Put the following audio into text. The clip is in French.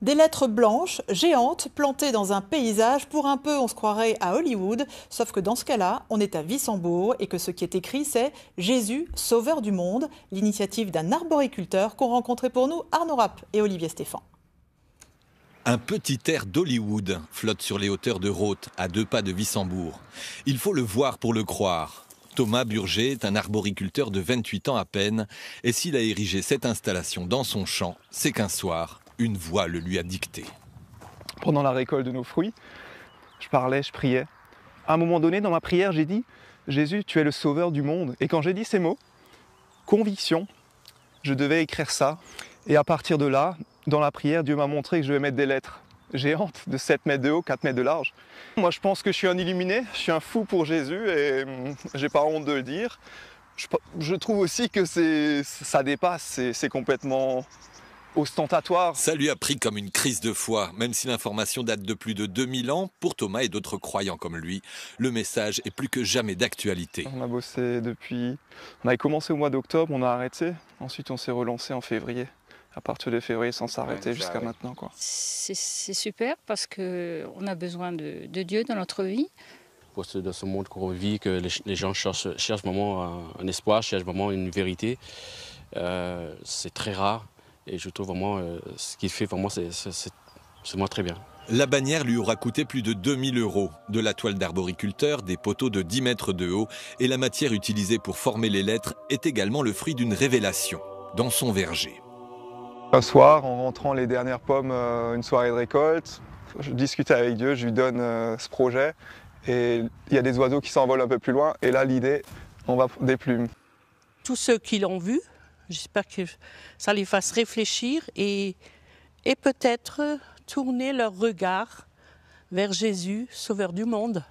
Des lettres blanches, géantes, plantées dans un paysage. Pour un peu, on se croirait à Hollywood. Sauf que dans ce cas-là, on est à Wissembourg et que ce qui est écrit, c'est « Jésus, sauveur du monde », l'initiative d'un arboriculteur qu'ont rencontré pour nous Arnaud Rapp et Olivier Stéphan. Un petit air d'Hollywood flotte sur les hauteurs de Rothes, à 2 pas de Wissembourg. Il faut le voir pour le croire. Thomas Burger est un arboriculteur de 28 ans à peine. Et s'il a érigé cette installation dans son champ, c'est qu'un soir, une voix le lui a dicté. Pendant la récolte de nos fruits, je parlais, je priais. À un moment donné, dans ma prière, j'ai dit « Jésus, tu es le sauveur du monde ». Et quand j'ai dit ces mots, conviction, je devais écrire ça. Et à partir de là, dans la prière, Dieu m'a montré que je devais mettre des lettres géantes de 7 mètres de haut, 4 mètres de large. Moi, je pense que je suis un illuminé, je suis un fou pour Jésus et j'ai pas honte de le dire. Je trouve aussi que ça dépasse, c'est complètement ostentatoire. Ça lui a pris comme une crise de foi. Même si l'information date de plus de 2000 ans, pour Thomas et d'autres croyants comme lui, le message est plus que jamais d'actualité. On a bossé depuis... On avait commencé au mois d'octobre, on a arrêté. Ensuite, on s'est relancé en février. À partir de février, sans s'arrêter jusqu'à maintenant, quoi. C'est super parce qu'on a besoin de Dieu dans notre vie. Dans ce monde qu'on vit, que les gens cherchent vraiment un espoir, cherchent vraiment une vérité. C'est très rare. Et je trouve vraiment, ce qu'il fait, vraiment, c'est vraiment très bien. La bannière lui aura coûté plus de 2000 €. De la toile d'arboriculteur, des poteaux de 10 mètres de haut et la matière utilisée pour former les lettres est également le fruit d'une révélation dans son verger. Un soir, en rentrant les dernières pommes, une soirée de récolte, je discutais avec Dieu, je lui donne ce projet et il y a des oiseaux qui s'envolent un peu plus loin et là l'idée, on va des plumes. Tous ceux qui l'ont vu, j'espère que ça les fasse réfléchir et peut-être tourner leur regard vers Jésus, sauveur du monde.